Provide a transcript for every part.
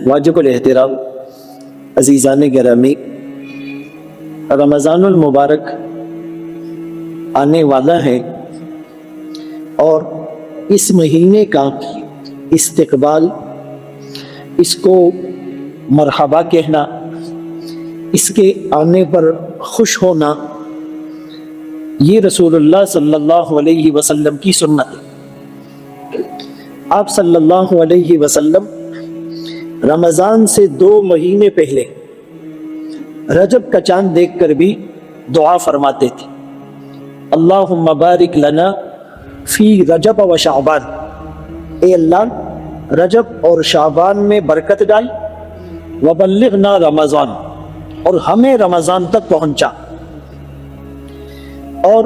واجب الاحترام عزیزان گرامی، رمضان المبارک آنے والا ہے اور اس مہینے کا استقبال، اس کو مرحبا کہنا، اس کے آنے پر خوش ہونا، یہ رسول اللہ صلی اللہ علیہ وسلم کی سنت ہے۔ آپ صلی اللہ علیہ وسلم رمضان سے 2 مہینے پہلے رجب کا چاند دیکھ کر بھی دعا فرماتے تھے، اللہم بارک لنا فی رجب و شعبان، اے اللہ رجب اور شعبان میں برکت ڈال، وبلغنا رمضان، اور ہمیں رمضان تک پہنچا۔ اور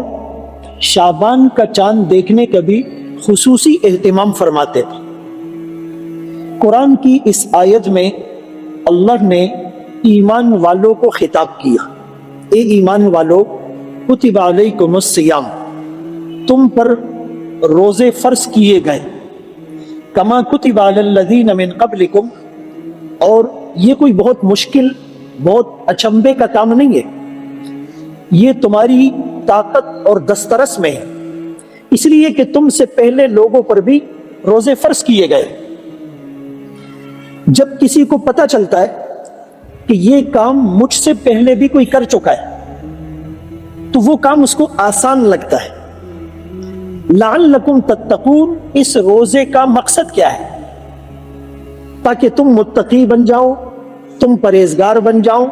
شعبان کا چاند دیکھنے کا بھی خصوصی اہتمام فرماتے تھے۔ قرآن کی اس آیت میں اللہ نے ایمان والوں کو خطاب کیا، اے ایمان والو کتب علیکم الصیام، تم پر روزے فرض کیے گئے، کما کتب علی الذین من قبلکم، اور یہ کوئی بہت مشکل، بہت اچنبے کا کام نہیں ہے، یہ تمہاری طاقت اور دسترس میں ہے، اس لیے کہ تم سے پہلے لوگوں پر بھی روزے فرض کیے گئے۔ جب کسی کو پتہ چلتا ہے کہ یہ کام مجھ سے پہلے بھی کوئی کر چکا ہے تو وہ کام اس کو آسان لگتا ہے۔ لعلکم تتقون، اس روزے کا مقصد کیا ہے؟ تاکہ تم متقی بن جاؤ، تم پرہیزگار بن جاؤ،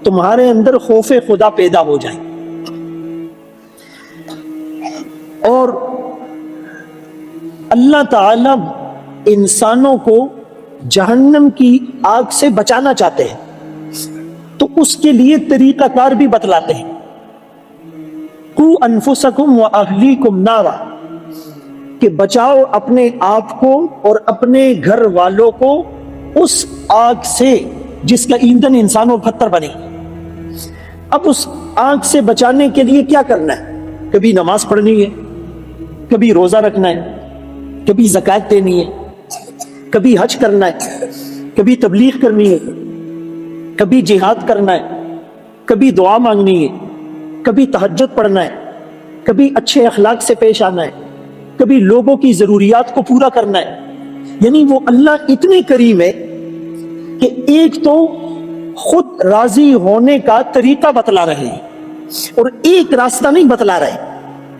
تمہارے اندر خوف خدا پیدا ہو جائے۔ اور اللہ تعالی انسانوں کو جہنم کی آگ سے بچانا چاہتے ہیں تو اس کے لیے طریقہ کار بھی بتلاتے ہیں، قو انفسکم و اہلیکم نارا، کہ بچاؤ اپنے آپ کو اور اپنے گھر والوں کو اس آگ سے جس کا ایندھن انسان و پتھر بنے۔ اب اس آگ سے بچانے کے لیے کیا کرنا ہے؟ کبھی نماز پڑھنی ہے، کبھی روزہ رکھنا ہے، کبھی زکوٰۃ دینی ہے، کبھی حج کرنا ہے، کبھی تبلیغ کرنی ہے، کبھی جہاد کرنا ہے، کبھی دعا مانگنی ہے، کبھی تہجد پڑھنا ہے، کبھی اچھے اخلاق سے پیش آنا ہے، کبھی لوگوں کی ضروریات کو پورا کرنا ہے۔ یعنی وہ اللہ اتنے کریم ہے کہ ایک تو خود راضی ہونے کا طریقہ بتلا رہے ہیں اور ایک راستہ نہیں بتلا رہے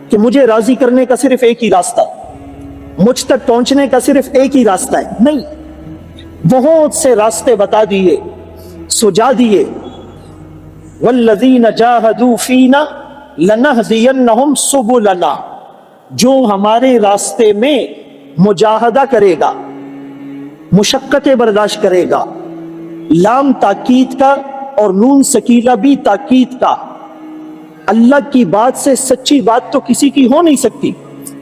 کہ مجھے راضی کرنے کا صرف ایک ہی راستہ، مجھ تک پہنچنے کا صرف ایک ہی راستہ ہے، نہیں، بہت سے راستے بتا دیے، سجا دیے۔ والذین جاہدوا فینا لنہدینہم سبلنا، جو ہمارے راستے میں مجاہدہ کرے گا، مشقتیں برداشت کرے گا، لام تاکید کا اور نون سکینہ بھی تاکید کا۔ اللہ کی بات سے سچی بات تو کسی کی ہو نہیں سکتی،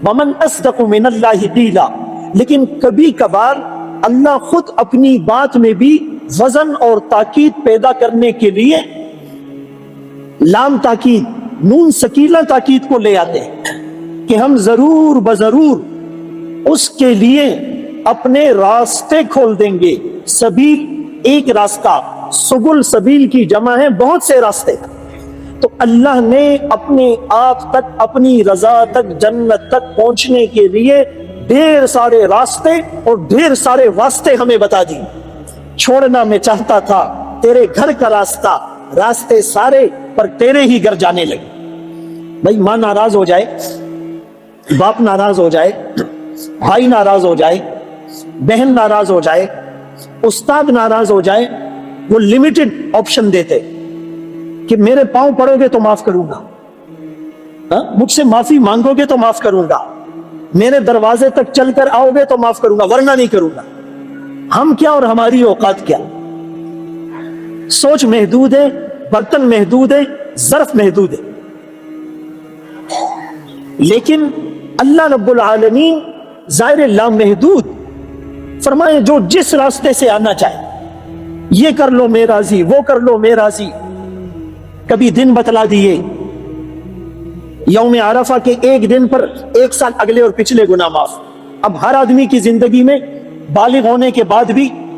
ومن اصدق من اللہ قیلا، لیکن کبھی کبھار اللہ خود اپنی بات میں بھی وزن اور تاکید پیدا کرنے کے لیے لام تاکید، نون سکینہ تاکید کو لے آتے ہیں کہ ہم ضرور بضرور اس کے لیے اپنے راستے کھول دیں گے۔ سبیل ایک راستہ، سبل سبیل کی جمع ہے بہت سے راستے۔ تو اللہ نے اپنے آپ تک، اپنی رضا تک، جنت تک پہنچنے کے لیے ڈھیر سارے راستے اور ڈھیر سارے واسطے ہمیں بتا دی۔ چھوڑنا میں چاہتا تھا تیرے گھر کا راستہ، راستے سارے پر تیرے ہی گھر جانے لگے۔ بھائی ماں ناراض ہو جائے، باپ ناراض ہو جائے، بھائی ناراض ہو جائے، بہن ناراض ہو جائے، استاد ناراض ہو جائے، وہ لمیٹڈ آپشن دیتے کہ میرے پاؤں پڑو گے تو معاف کروں گا، مجھ سے معافی مانگو گے تو معاف کروں گا، میرے دروازے تک چل کر آؤ گے تو معاف کروں گا، ورنہ نہیں کروں گا۔ ہم کیا اور ہماری اوقات کیا؟ سوچ محدود ہے، برتن محدود ہے، ظرف محدود ہے، لیکن اللہ رب العالمین ظاہر لامحدود، فرمائے جو جس راستے سے آنا چاہے، یہ کر لو میں راضی، وہ کر لو میں راضی۔ کبھی دن بتلا دیے، یوم عرفہ کے ایک دن پر 1 سال اگلے اور پچھلے گناہ معاف۔ اب ہر آدمی کی زندگی میں بالغ ہونے کے بعد بھی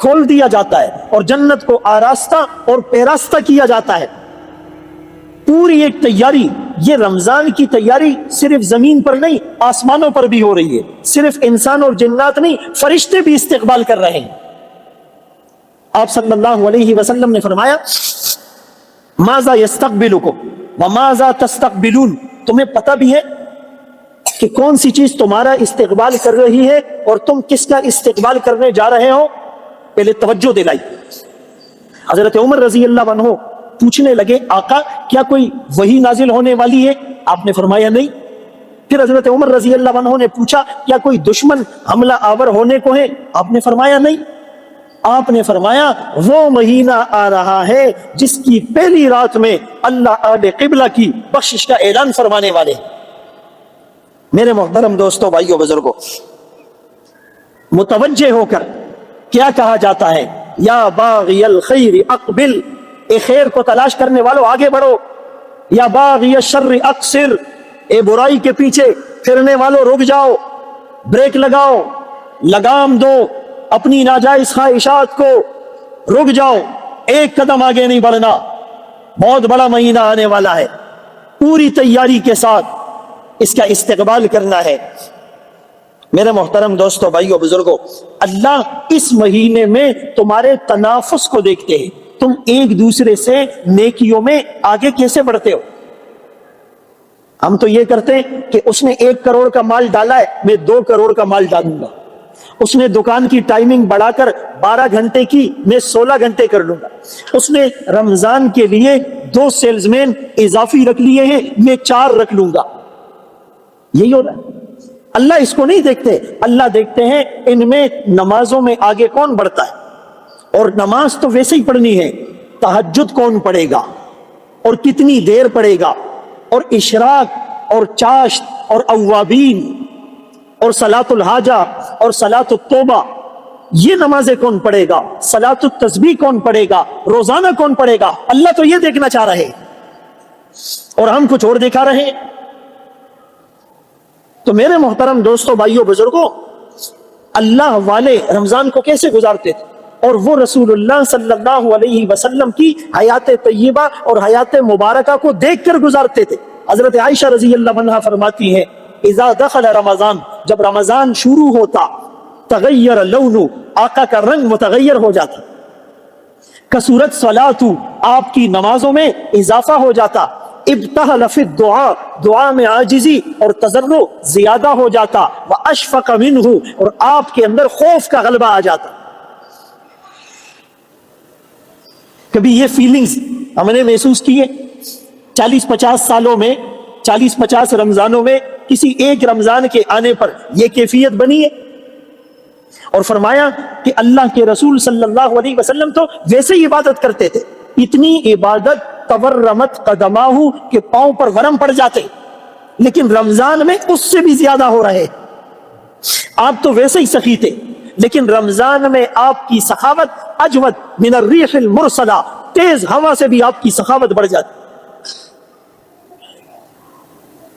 کھول دیا جاتا ہے اور جنت کو آراستہ اور پیراستہ کیا جاتا ہے. پوری ایک تیاری. یہ رمضان کی تیاری صرف زمین پر نہیں آسمانوں پر بھی ہو رہی ہے. صرف انسان اور جنات نہیں، فرشتے بھی استقبال کر رہے ہیں. آپ صلی اللہ علیہ وسلم نے فرمایا ماذا یستقبلکم وماذا تستقبلون. تمہیں پتہ بھی ہے کہ کون سی چیز تمہارا استقبال کر رہی ہے اور تم کس کا استقبال کرنے جا رہے ہو؟ پہلے توجہ دلائی. حضرت عمر رضی اللہ عنہ پوچھنے لگے آقا کیا کوئی وحی نازل ہونے والی ہے؟ آپ نے فرمایا نہیں. پھر حضرت عمر رضی اللہ عنہ نے پوچھا کیا کوئی دشمن حملہ آور ہونے کو ہے؟ آپ نے فرمایا نہیں. آپ نے فرمایا وہ مہینہ آ رہا ہے جس کی پہلی رات میں اللہ اہل قبلہ کی بخشش کا اعلان فرمانے والے ہیں. میرے محترم دوستو، بھائیو، بزرگوں، متوجہ ہو کر کیا کہا جاتا ہے؟ یا باغی الخیر اقبل، اے خیر کو تلاش کرنے والوں آگے بڑھو. یا باغی الشر اقصر، اے برائی کے پیچھے پھرنے والوں رک جاؤ، بریک لگاؤ، لگام دو اپنی ناجائز خواہشات کو، رک جاؤ، ایک قدم آگے نہیں بڑھنا. بہت بڑا مہینہ آنے والا ہے، پوری تیاری کے ساتھ اس کا استقبال کرنا ہے. میرے محترم دوستو، بھائیو، بزرگوں، اللہ اس مہینے میں تمہارے تنافس کو دیکھتے ہیں. تم ایک دوسرے سے نیکیوں میں آگے کیسے بڑھتے ہو؟ ہم تو یہ کرتے ہیں کہ اس نے 1 کروڑ کا مال ڈالا ہے، میں 2 کروڑ کا مال ڈالوں گا. اس نے دکان کی ٹائمنگ بڑھا کر 12 گھنٹے کی، میں 16 گھنٹے کر لوں گا. اس نے رمضان کے لیے 2 سیلز مین اضافی رکھ لیے ہیں، میں 4 رکھ لوں گا. یہی ہو رہا ہے. اللہ اس کو نہیں دیکھتے. اللہ دیکھتے ہیں ان میں نمازوں میں آگے کون بڑھتا ہے. اور نماز تو ویسے ہی پڑھنی ہے، تہجد کون پڑھے گا اور کتنی دیر پڑھے گا، اور اشراق اور چاشت اور اوابین اور صلاۃ الحاجہ اور صلاۃ التوبہ، یہ نمازیں کون پڑھے گا، صلاۃ التسبیح کون پڑھے گا، روزانہ کون پڑھے گا. اللہ تو یہ دیکھنا چاہ رہے اور ہم کچھ اور دکھا رہے ہیں. تو میرے محترم دوستو، بھائیو، بزرگوں، اللہ والے رمضان کو کیسے گزارتے تھے؟ اور وہ رسول اللہ صلی اللہ علیہ وسلم کی حیات طیبہ اور حیات مبارکہ کو دیکھ کر گزارتے تھے. حضرت عائشہ رضی اللہ عنہا فرماتی ہیں اذا دخل رمضان، جب رمضان شروع ہوتا، تغیر لونو، آقا کا رنگ متغیر ہو جاتا، کثرت صلاتو، آپ کی نمازوں میں اضافہ ہو جاتا، ابتہل فی الدعاء، دعا میں عاجزی اور تضرع زیادہ ہو جاتا، واشفق منہ، اور آپ کے اندر خوف کا غلبہ آ جاتا. کبھی یہ فیلنگز ہم نے محسوس کی ہے 40-50 سالوں میں، 40-50 رمضانوں میں کسی ایک رمضان کے آنے پر یہ کیفیت بنی ہے؟ اور فرمایا کہ اللہ کے رسول صلی اللہ علیہ وسلم تو ویسے ہی عبادت کرتے تھے، اتنی عبادت تورمت قدماہ کہ پاؤں پر ورم پڑ جاتے، لیکن رمضان میں اس سے بھی زیادہ ہو رہے. آپ تو ویسے ہی سخی تھے، لیکن رمضان میں آپ کی سخاوت اجود من الریح المرسلہ، تیز ہوا سے بھی آپ کی سخاوت بڑھ جاتی.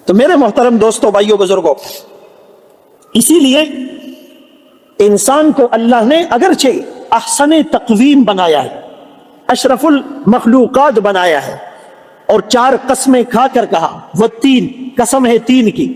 تو میرے محترم دوستو، بھائیو، بزرگوں، اسی لیے انسان کو اللہ نے اگرچہ احسن تقویم بنایا ہے، اشرف المخلوقات بنایا ہے، اور 4 قسمیں کھا کر کہا، والتین، قسم ہے تین کی،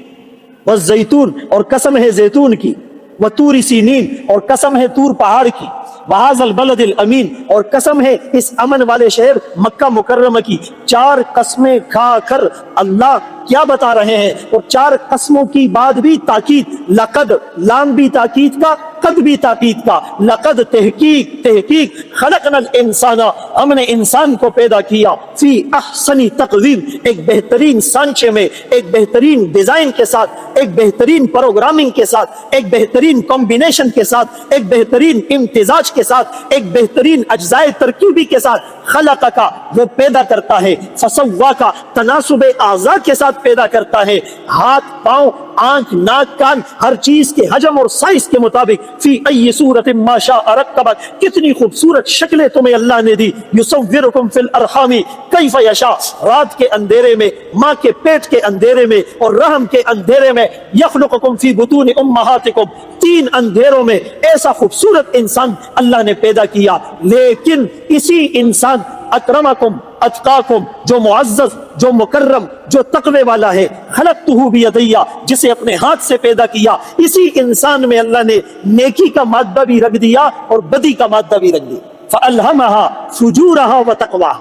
والزیتون، اور قسم ہے زیتون کی، وطور سینین، اور قسم ہے طور پہاڑ کی، وہذا البلد الامین، اور قسم ہے اس امن والے شہر مکہ مکرمہ کی. 4 قسمیں کھا کر اللہ کیا بتا رہے ہیں؟ اور 4 قسموں کی بعد بھی تاکید، لقد، لام بھی تاکید کا، قد بھی تاکید کا، لقد، تحقیق خلقنا الانسان، ہم نے انسان کو پیدا کیا، فی احسن تقویم، ایک بہترین سانچے میں، ایک بہترین ڈیزائن کے ساتھ، ایک بہترین پروگرامنگ کے ساتھ، ایک بہترین کمبینیشن کے ساتھ، ایک بہترین امتزاج کے ساتھ، ایک بہترین اجزاء ترکیبی کے ساتھ. خلق کا، وہ پیدا کرتا ہے، فسوا کا، تناسب اعضاء کے ساتھ پیدا کرتا ہے، ہاتھ، پاؤں، آنکھ، ناک، کان، ہر چیز کے حجم اور سائز کے مطابق فی ای صورت ما شاء رکبک، کتنی خوبصورت شکلیں تمہیں اللہ نے دی، یصورکم فی الارحام کیف یشاء، رات کے اندھیرے میں، ماں کے پیٹ کے اندھیرے میں اور رحم کے اندھیرے میں، یخلقکم فی بطون امہاتکم، تین اندھیروں میں ایسا خوبصورت انسان اللہ نے پیدا کیا، لیکن اسی انسان اکرمکم اتقاکم، جو معزز، جو مکرم، جو تقوی والا ہے، خلقتہ بیدیہ، جسے اپنے ہاتھ سے پیدا کیا، اسی انسان میں اللہ نے نیکی کا مادہ بھی رکھ دیا اور بدی کا مادہ بھی رکھ دیا، فألہمہا فجورہا وتقواہا۔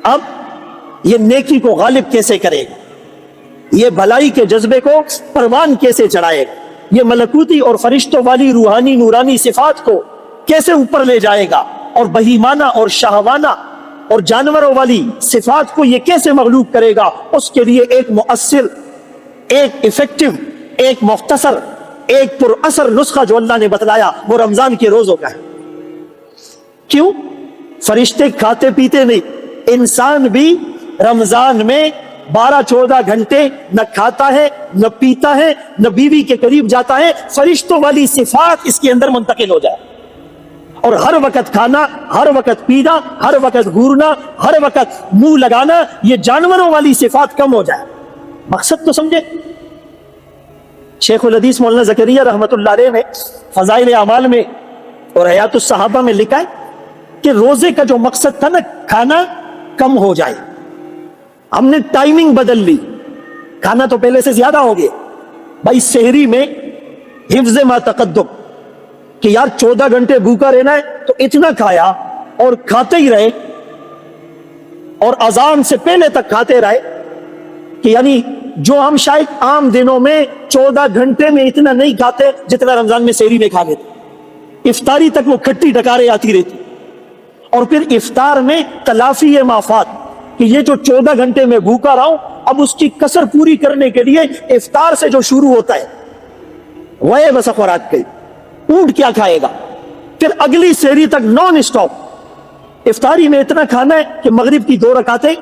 اب یہ نیکی کو غالب کیسے کرے گا، یہ بھلائی کے جذبے کو پروان کیسے چڑھائے گا، یہ ملکوتی اور فرشتوں والی روحانی نورانی صفات کو کیسے اوپر لے جائے گا، اور بہیمانہ اور شہوانہ اور جانوروں والی صفات کو یہ کیسے مغلوب کرے گا، اس کے لیے ایک مؤثر، ایک ایفیکٹو، ایک مختصر، ایک پر اثر نسخہ جو اللہ نے بتلایا وہ رمضان کے روزوں کا ہے۔ کیوں؟ فرشتے کھاتے پیتے نہیں، انسان بھی رمضان میں 12-14 گھنٹے نہ کھاتا ہے، نہ پیتا ہے، نہ بیوی کے قریب جاتا ہے، فرشتوں والی صفات اس کے اندر منتقل ہو جائے، اور ہر وقت کھانا، ہر وقت پینا، ہر وقت گھورنا، ہر وقت منہ لگانا، یہ جانوروں والی صفات کم ہو جائے۔ مقصد تو سمجھے؟ شیخ الحدیث مولانا زکریا رحمت اللہ علیہ نے فضائل اعمال میں اور حیات الصحابہ میں لکھا ہے کہ روزے کا جو مقصد تھا نا، کھانا کم ہو جائے، ہم نے ٹائمنگ بدل لی، کھانا تو پہلے سے زیادہ ہو گیا بھائی، سحری میں حفظ ما تقدم، کہ یار 14 گھنٹے بھوکا رہنا ہے تو اتنا کھایا اور کھاتے ہی رہے، اور اذان سے پہلے تک کھاتے رہے، کہ یعنی جو ہم شاید عام دنوں میں 14 گھنٹے میں اتنا نہیں کھاتے جتنا رمضان میں سحری میں کھا لیتے، افطاری تک وہ کھٹی ڈکاریں آتی رہتی، اور پھر افطار میں تلافی مافات، کہ یہ جو 14 گھنٹے میں بھوکا رہا ہوں، اب اس کی کسر پوری کرنے کے لیے افطار سے جو شروع ہوتا ہے وہ بس خوراک کی، اونٹ کیا کھائے گا، پھر اگلی سحری تک نان اسٹاپ، افطاری میں اتنا کھانا ہے کہ مغرب کی 2 رکعتیں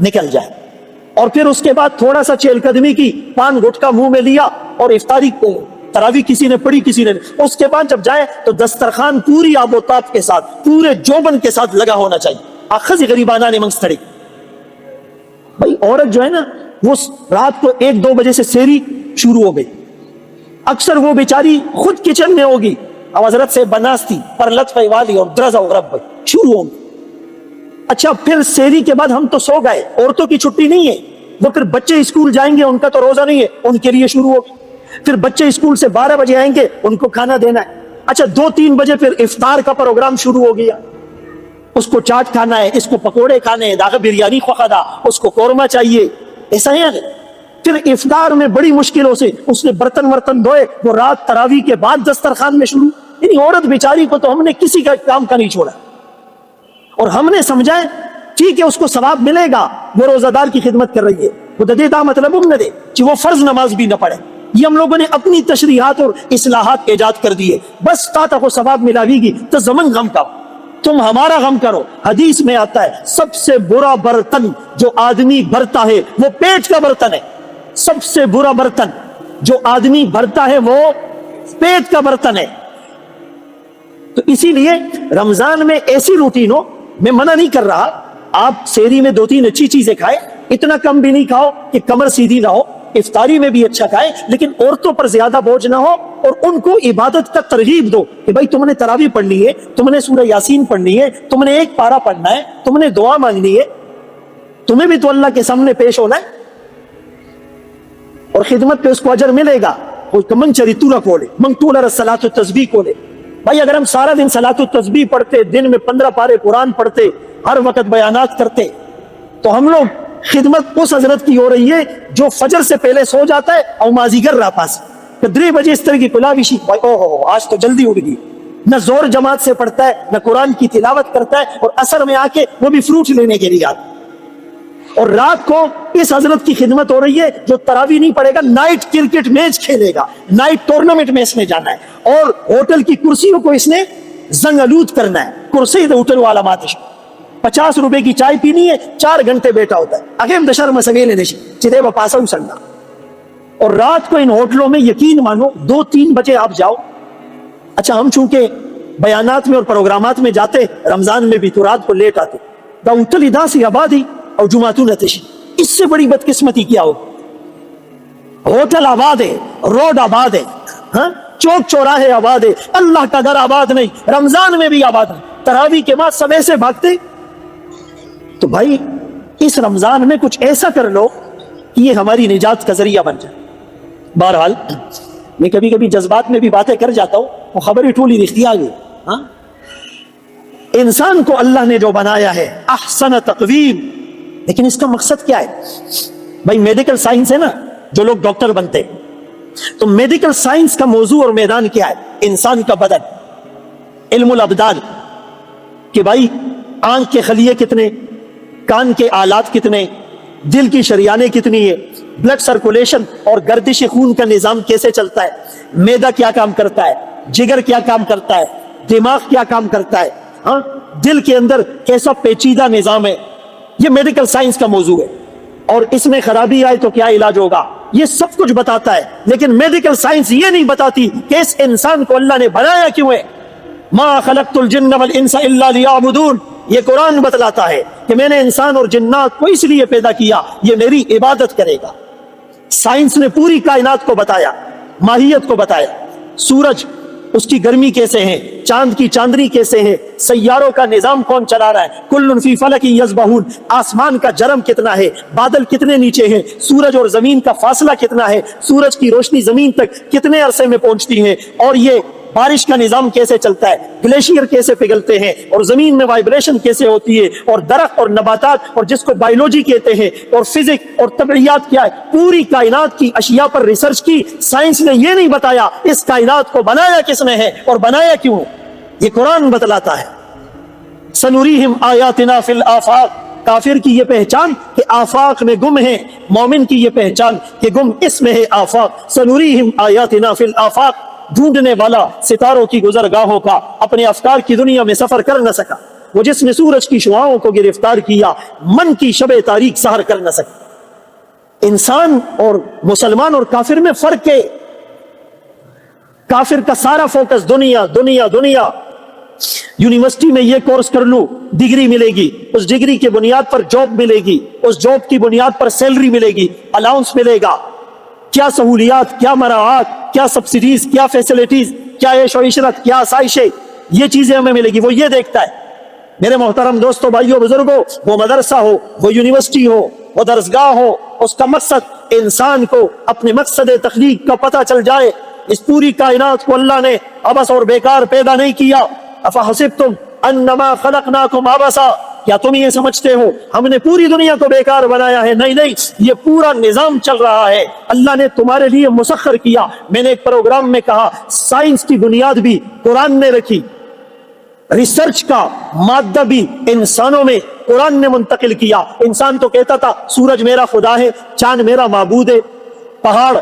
نکل جائے، اور پھر اس کے بعد تھوڑا سا چہل قدمی کی، پان گٹکا منہ میں لیا، اور افطاری کو تراویح کسی نے پڑھی کسی نے، اس کے بعد جب جائے تو دسترخوان پوری آب و تاب کے ساتھ، پورے جوبن کے ساتھ لگا ہونا چاہیے، اخذ غریبانہ نے منگستڑی۔ بھائی عورت جو ہے نا، وہ رات کو 1-2 بجے سے سحری شروع ہو گئی، اکثر وہ بیچاری خود کچن میں ہوگی، اب حضرت سے بناستی پر لطف والی اور درزہ و رب شروع ہوں گی۔ اچھا پھر سحری کے بعد ہم تو سو گئے، عورتوں کی چھٹی نہیں ہے، وہ پھر بچے اسکول جائیں گے، ان کا تو روزہ نہیں ہے، ان کے لیے شروع ہوگی، پھر بچے اسکول سے 12 بجے آئیں گے، ان کو کھانا دینا ہے، اچھا 2-3 بجے پھر افطار کا پروگرام شروع ہو گیا، اس کو چاٹ کھانا ہے، اس کو پکوڑے کھانے ہیں، داغ بریانی خواہدا، اس کو قورمہ چاہیے، ایسا ہے۔ پھر افطار میں بڑی مشکلوں سے اس نے برتن دھوئے، وہ رات تراویح کے بعد دسترخوان میں شروع، یعنی عورت بیچاری کو تو ہم نے کسی کا کام کا نہیں چھوڑا، اور ہم نے سمجھا ہے ٹھیک ہے اس کو ثواب ملے گا، وہ روزہ دار کی خدمت کر رہی ہے، وہ دے دا مطلب نہ دے کہ وہ فرض نماز بھی نہ پڑھے، یہ ہم لوگوں نے اپنی تشریحات اور اصلاحات ایجاد کر دیے، بس تا کو ثواب ملاوی گی تو زمن غم کا، تم ہمارا غم کرو۔ حدیث میں آتا ہے سب سے برا برتن جو آدمی بھرتا ہے وہ پیٹ کا برتن ہے، سب سے برا برتن جو آدمی بھرتا ہے وہ پیٹ کا برتن ہے۔ تو اسی لیے رمضان میں ایسی روٹین ہو، میں منع نہیں کر رہا، آپ سحری میں 2-3 اچھی چیزیں کھائیں، اتنا کم بھی نہیں کھاؤ کہ کمر سیدھی نہ ہو، افطاری میں بھی اچھا کھائیں، لیکن عورتوں پر زیادہ بوجھ نہ ہو، اور ان کو عبادت کا ترغیب دو کہ بھائی تم نے تراویح پڑھنی ہے، تم نے سورہ یاسین پڑھنی ہے، تم نے 1 پارہ پڑھنا ہے، تم نے دعا مانگنی ہے، تمہیں بھی تو اللہ کے سامنے پیش ہونا ہے، اور خدمت پہ اس کو اجر ملے گا۔ منگ چری تورا کولے منگ تولر صلاۃ التسبیح کولے۔ بھائی اگر ہم سارا دن صلاۃ التسبیح پڑھتے، دن میں 15 پارے قرآن پڑھتے، ہر وقت بیانات کرتے، تو ہم لوگ خدمت اس حضرت کی ہو رہی ہے جو فجر سے پہلے سو جاتا ہے اور مازیگر رہا پاس 3 بجے اس طرح کی کلاوشی، آج تو جلدی اٹھ گئی، نہ زور جماعت سے پڑھتا ہے، نہ قرآن کی تلاوت کرتا ہے، اور عصر میں آ کے وہ بھی فروٹ لینے کے لیے آتا، اور رات کو اس حضرت کی خدمت ہو رہی ہے جو تراویح نہیں پڑھے گا، نائٹ کرکٹ میچ کھیلے گا، نائٹ ٹورنامنٹ میں اس نے جانا ہے، اور ہوٹل کی کرسیوں کو اس نے زنگ آلود کرنا ہے، کرسی ہوٹل والا ماتش 50 روپے کی چائے پینی ہے، 4 گھنٹے بیٹھا ہوتا ہے، اگیم دشر میں سویلے نشی چدے بپاسا سننا، اور رات کو ان ہوٹلوں میں یقین مانو 2-3 بجے آپ جاؤ، اچھا ہم چونکہ بیانات میں اور پروگرامات میں جاتے رمضان میں بھی تو رات کو لیٹ آتے. داوطلی داسی آبادی اور جمعتون تشی، اس سے بڑی بدقسمتی کیا ہو؟ ہوٹل آباد ہے، روڈ آباد ہے، ہاں چوک چوراہے آباد ہے، اللہ کا گھر آباد نہیں، رمضان میں بھی آباد ہے. تراویح کے بعد سب ایسے بھاگتے. تو بھائی اس رمضان میں کچھ ایسا کر لو کہ یہ ہماری نجات کا ذریعہ بن جائے. بہرحال میں کبھی کبھی جذبات میں بھی باتیں کر جاتا ہوں، وہ خبریں ٹولی رکھتی آگے. ہاں انسان کو اللہ نے جو بنایا ہے احسن تقویم، لیکن اس کا مقصد کیا ہے؟ بھائی میڈیکل سائنس ہے نا، جو لوگ ڈاکٹر بنتے، تو میڈیکل سائنس کا موضوع اور میدان کیا ہے؟ انسان کا بدن، علم الابدان، کہ بھائی آنکھ کے خلیے کتنے، کان کے آلات کتنے، دل کی شریانیں کتنی ہے، بلڈ سرکولیشن اور گردش خون کا نظام کیسے چلتا ہے، معدہ کیا کام کرتا ہے، جگر کیا کام کرتا ہے، دماغ کیا کام کرتا ہے، ہاں دل کے اندر کیسا پیچیدہ نظام ہے. یہ میڈیکل سائنس کا موضوع ہے. اور اس میں خرابی آئے تو کیا علاج ہوگا، یہ سب کچھ بتاتا ہے. لیکن میڈیکل سائنس یہ نہیں بتاتی کہ اس انسان کو اللہ نے بنایا کیوں ہے. ما خلقت الجن والانس الا لیعبدون، یہ قرآن بتلاتا ہے کہ میں نے انسان اور جنات کو اس لیے پیدا کیا، یہ میری عبادت کرے گا. سائنس نے پوری کائنات کو بتایا، ماہیت کو بتایا. سورج اس کی گرمی کیسے ہے، چاند کی چاندنی کیسے ہے، سیاروں کا نظام کون چلا رہا ہے، کل فی فلک یسبحون، آسمان کا جرم کتنا ہے، بادل کتنے نیچے ہیں، سورج اور زمین کا فاصلہ کتنا ہے، سورج کی روشنی زمین تک کتنے عرصے میں پہنچتی ہے، اور یہ بارش کا نظام کیسے چلتا ہے، گلیشیئر کیسے پگھلتے ہیں، اور زمین میں وائبریشن کیسے ہوتی ہے، اور درخت اور نباتات اور جس کو بایولوجی کہتے ہیں، اور فزک اور طبیعیات کیا ہے. پوری کائنات کی اشیاء پر ریسرچ کی. سائنس نے یہ نہیں بتایا اس کائنات کو بنایا کس نے ہے اور بنایا کیوں، یہ قرآن بتلاتا ہے. سنوریہم آیاتنا فی الآفاق، کافر کی یہ پہچان کہ آفاق میں گم ہے، مومن کی یہ پہچان کہ گم اس میں ہے آفاق. سنوریہم آیاتنا فی الآفاق، ڈھونڈنے والا ستاروں کی گزرگاہوں کا اپنے افکار کی دنیا میں سفر کر نہ سکا. وہ جس نے سورج کی شعاؤں کو گرفتار کیا، من کی شب تاریک سحر کر نہ سکا. انسان اور مسلمان اور کافر میں فرق ہے. کافر کا سارا فوکس دنیا دنیا دنیا. یونیورسٹی میں یہ کورس کر لوں ڈگری ملے گی، اس ڈگری کے بنیاد پر جاب ملے گی، اس جاب کی بنیاد پر سیلری ملے گی، الاؤنس ملے گا، کیا سہولیات، کیا مراعات، کیا سبسڈیز، کیا فیسلٹیز، کیا عیش و عشرت، کیا آسائشیں، یہ چیزیں ہمیں ملے گی. وہ یہ دیکھتا ہے. میرے محترم دوستو، بھائیو، بزرگوں، وہ مدرسہ ہو، وہ یونیورسٹی ہو، وہ درسگاہ ہو، اس کا مقصد انسان کو اپنے مقصد تخلیق کا پتہ چل جائے. اس پوری کائنات کو اللہ نے عبث اور بیکار پیدا نہیں کیا. افحسبتم انما خلقناکم عبثا، کیا تم یہ سمجھتے ہو ہم نے پوری دنیا کو بیکار بنایا ہے؟ نہیں نہیں، یہ پورا نظام چل رہا ہے، اللہ نے تمہارے لیے مسخر کیا. میں نے ایک پروگرام میں کہا سائنس کی بنیاد بھی قرآن نے رکھی، ریسرچ کا مادہ بھی انسانوں میں قرآن نے منتقل کیا. انسان تو کہتا تھا سورج میرا خدا ہے، چاند میرا معبود ہے، پہاڑ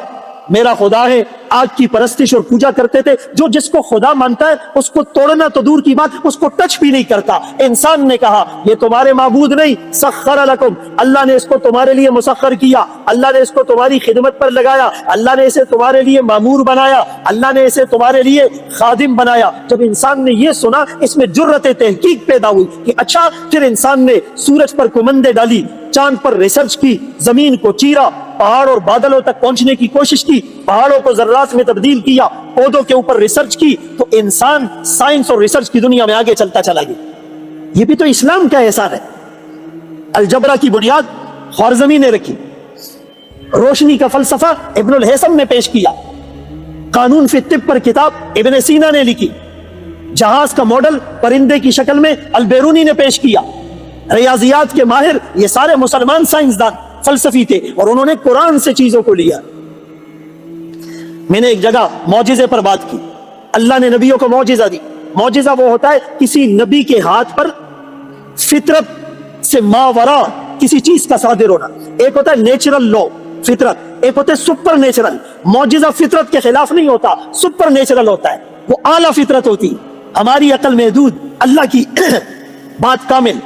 میرا خدا ہے، آگ کی پرستش اور پوجا کرتے تھے. جو جس کو خدا مانتا ہے اس کو توڑنا تو دور کی بات، اس کو ٹچ بھی نہیں کرتا. انسان نے کہا یہ تمہارے معبود نہیں، سخر لکم، اللہ نے اس کو تمہارے لیے مسخر کیا، اللہ نے اس کو تمہاری خدمت پر لگایا، اللہ نے اسے تمہارے لیے مامور بنایا، اللہ نے اسے تمہارے لیے خادم بنایا. جب انسان نے یہ سنا اس میں جرت تحقیق پیدا ہوئی کہ اچھا. پھر انسان نے سورج پر کمندیں ڈالی، چاند پر ریسرچ کی، زمین کو چیرا، پہاڑ اور بادلوں تک پہنچنے کی کوشش کی، پہاڑوں کو ذرات میں تبدیل کیا، پودوں کے اوپر ریسرچ کی. تو انسان سائنس اور ریسرچ کی دنیا میں آگے چلتا چلا گیا. یہ بھی تو اسلام کا احسان ہے. الجبرا کی بنیاد خوارزمی نے رکھی، روشنی کا فلسفہ ابن الہیثم نے پیش کیا، قانون فی الطب پر کتاب ابن سینا نے لکھی، جہاز کا ماڈل پرندے کی شکل میں البیرونی نے پیش کیا. ریاضیات کے ماہر یہ سارے مسلمان سائنسدان فلسفی تھے، اور انہوں نے قرآن سے چیزوں کو لیا. میں نے ایک جگہ معجزے پر بات کی. اللہ نے نبیوں کو معجزہ دی. معجزہ وہ ہوتا ہے کسی نبی کے ہاتھ پر فطرت سے ماورا کسی چیز کا صادر ہونا. ایک ہوتا ہے نیچرل لا، فطرت، ایک ہوتا ہے سپر نیچرل. معجزہ فطرت کے خلاف نہیں ہوتا، سپر نیچرل ہوتا ہے، وہ اعلیٰ فطرت ہوتی. ہماری عقل محدود، اللہ کی بات کامل.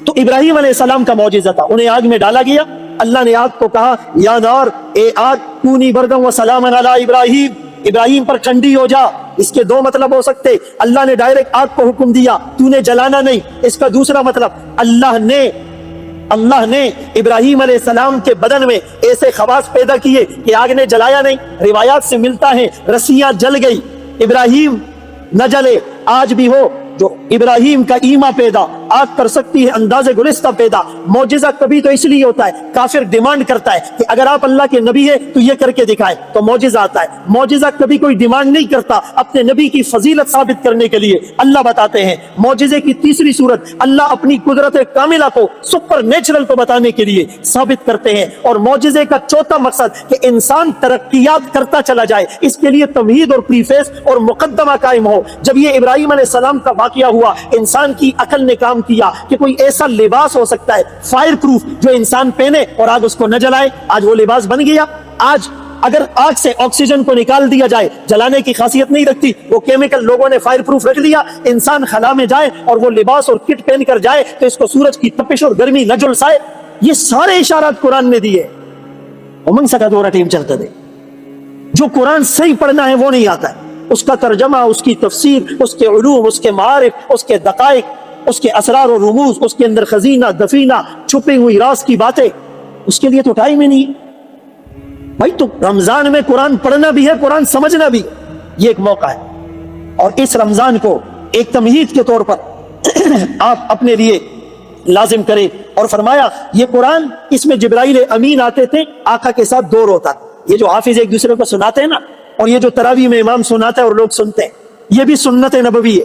تو ابراہیم علیہ السلام کا معجزہ تھا، انہیں آگ میں ڈالا گیا. اللہ نے آگ کو کہا یا نار، اے آگ کونی بردم و سلاما علی ابراہیم، ابراہیم پر ٹھنڈی ہو جا، اس کے دو مطلب ہو سکتے، اللہ نے ڈائریکٹ آگ کو حکم دیا تو نے جلانا نہیں، اس کا دوسرا مطلب اللہ نے ابراہیم علیہ السلام کے بدن میں ایسے خواص پیدا کیے کہ آگ نے جلایا نہیں۔ روایات سے ملتا ہے رسیاں جل گئی، ابراہیم نہ جلے۔ آج بھی ہو جو ابراہیم کا ایما پیدا آگ کر سکتی ہے، انداز گلستہ پیدا۔ معجزہ کبھی تو اس لیے ہوتا ہے، کافر ڈیمانڈ کرتا ہے کہ اگر آپ اللہ کے نبی ہے تو یہ کر کے دکھائیں، تو معجزہ آتا ہے۔ معجزہ کبھی کوئی ڈیمانڈ نہیں کرتا، اپنے نبی کی فضیلت ثابت کرنے کے لیے اللہ بتاتے ہیں۔ معجزے کی تیسری صورت اللہ اپنی قدرت کاملہ کو سپر نیچرل کو بتانے کے لیے ثابت کرتے ہیں۔ اور معجزے کا چوتھا مقصد کہ انسان ترقیات کرتا چلا جائے، اس کے لیے تمہید اور پریفیس اور مقدمہ قائم ہو۔ جب یہ ابراہیم علیہ السلام کا واقعہ ہوا، انسان کی عقل نے کام کیا کہ کوئی ایسا لباس ہو سکتا ہے فائر پروف جو انسان پہنے اور آگ اس کو نہ جلائے۔ آج وہ لباس بن گیا۔ آج اگر آگ سے آکسیجن کو نکال دیا جائے، جلانے کی خاصیت نہیں رکھتی، وہ کیمیکل لوگوں نے فائر پروف رکھ دیا، انسان خلا میں جائے اور وہ لباس اور کٹ پہن کر جائے تو اس کو سورج کی تپش اور گرمی نہ جھلسائے۔ یہ سارے اشارات قرآن نے دیے۔ امنگ سکا دورہ ٹیم چلتا دے، جو قرآن صحیح پڑھنا ہے وہ نہیں آتا ہے، اس کا ترجمہ، اس کی تفسیر، اس کے علوم، اس کے معارف، اس کے دقائق، اس کے اسرار و رموز، اس کے اندر خزینہ دفینہ چھپی ہوئی راز کی باتیں، اس کے لیے تو ٹائم ہی نہیں۔ بھائی تو رمضان میں قرآن پڑھنا بھی ہے، قرآن سمجھنا بھی، یہ ایک موقع ہے۔ اور اس رمضان کو ایک تمہید کے طور پر آپ اپنے لیے لازم کریں۔ اور فرمایا یہ قرآن، اس میں جبرائیل امین آتے تھے، آقا کے ساتھ دور ہوتا تھا۔ یہ جو حافظ ایک دوسرے کو سناتے ہیں نا، اور یہ جو تراویح میں امام سناتا ہے اور لوگ سنتے ہیں، یہ بھی سنت نبوی ہے۔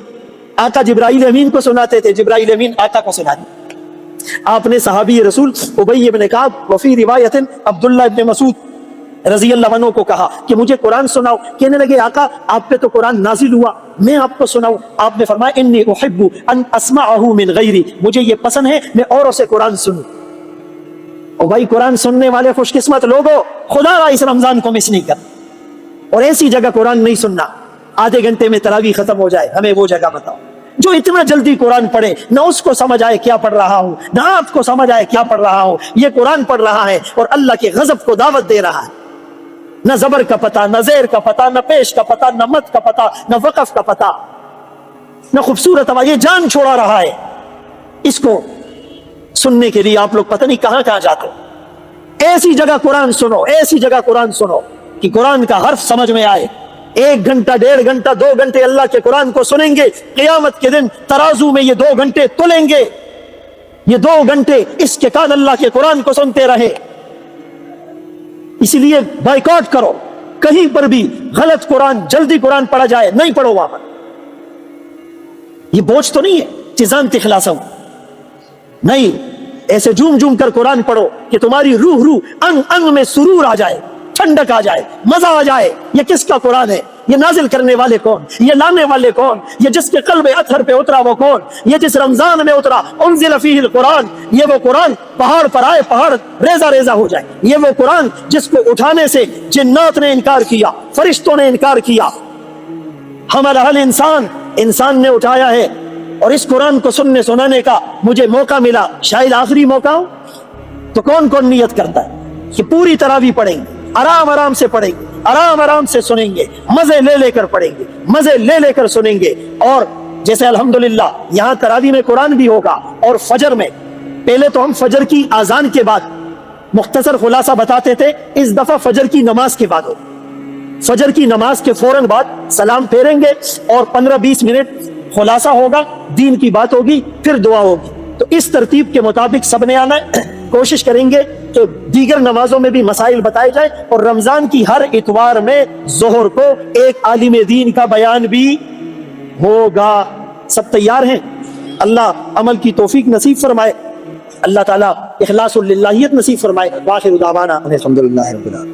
آقا جبرائیل امین کو سناتے تھے، جبرائیل امین آقا کو سناتے۔ آپ نے صحابی رسول ابی بن کعب وفی روایت عبداللہ ابن مسعود رضی اللہ عنہ کو کہا کہ مجھے قرآن سناؤ۔ کہنے لگے آقا آپ پہ تو قرآن نازل ہوا، میں آپ کو سناؤں؟ آپ نے فرمایا انی احب ان اسمعہ من غیری، مجھے یہ پسند ہے میں اوروں سے قرآن سنوں۔ اور بھائی قرآن سننے والے خوش قسمت لوگوں، خدا را اس رمضان کو مس نہیں کر، اور ایسی جگہ قرآن نہیں سننا آدھے گھنٹے میں تراویح ختم ہو جائے، ہمیں وہ جگہ بتاؤ جو اتنا جلدی قرآن پڑھے، نہ اس کو سمجھ آئے کیا پڑھ رہا ہوں، نہ آپ کو سمجھ آئے کیا پڑھ رہا ہوں، یہ قرآن پڑھ رہا ہے اور اللہ کے غضب کو دعوت دے رہا ہے۔ نہ زبر کا پتہ، نہ زیر کا پتہ، نہ پیش کا پتہ، نہ مد کا پتہ، نہ وقف کا پتہ، نہ خوبصورت آواز، یہ جان چھوڑا رہا ہے۔ اس کو سننے کے لیے آپ لوگ پتہ نہیں کہاں کہاں جاتے۔ ایسی جگہ قرآن سنو، ایسی جگہ قرآن سنو کہ قرآن کا حرف سمجھ میں آئے۔ 1 گھنٹہ، 1.5 گھنٹہ، 2 گھنٹے اللہ کے قرآن کو سنیں گے، قیامت کے دن ترازو میں یہ 2 گھنٹے تلیں گے۔ یہ 2 گھنٹے اس کے کان اللہ کے قرآن کو سنتے رہے۔ اسی لیے بائیکاٹ کرو، کہیں پر بھی غلط قرآن، جلدی قرآن پڑھا جائے نہیں پڑھو وہاں پر۔ یہ بوجھ تو نہیں ہے چیزان تخلاصوں، نہیں، ایسے جھوم جھوم کر قرآن پڑھو کہ تمہاری روح انگ انگ میں سرور آ جائے، ٹھنڈک آ جائے، مزہ آ جائے۔ یہ کس کا قرآن ہے؟ یہ نازل کرنے والے کون؟ یہ لانے والے کون؟ یہ جس کے قلب اطہر پہ اترا وہ کون؟ یہ جس رمضان میں اترا، انزل فیہ القرآن، یہ وہ قرآن پہاڑ پر آئے، پہاڑ ریزہ ریزہ ہو جائے۔ یہ وہ قرآن جس کو اٹھانے سے جنات نے انکار کیا، فرشتوں نے انکار کیا، حملہ الانسان، انسان نے اٹھایا ہے۔ اور اس قرآن کو سننے سنانے کا مجھے موقع ملا، شاید آخری موقع ہو، تو کون کون نیت کرتا ہے کہ پوری تراویح پڑھیں گے، آرام آرام سے پڑھیں گے، آرام آرام سے سنیں گے، مزے لے لے کر پڑھیں گے، مزے لے لے کر سنیں گے۔ اور جیسے الحمدللہ یہاں تراویح میں قرآن بھی ہوگا، اور فجر میں، پہلے تو ہم فجر کی اذان کے بعد مختصر خلاصہ بتاتے تھے، اس دفعہ فجر کی نماز کے بعد ہو، فجر کی نماز کے فوراً بعد سلام پھیریں گے اور 15-20 منٹ خلاصہ ہوگا، دین کی بات ہوگی، پھر دعا ہوگی۔ تو اس ترتیب کے مطابق سب نے آنا ہے۔ کوشش کریں گے کہ دیگر نمازوں میں بھی مسائل بتائے جائیں، اور رمضان کی ہر اتوار میں ظہر کو ایک عالم دین کا بیان بھی ہوگا۔ سب تیار ہیں؟ اللہ عمل کی توفیق نصیب فرمائے، اللہ تعالیٰ اخلاص اللہیت نصیب فرمائے۔ وآخر دعوانا الحمدللہ رب العالمین۔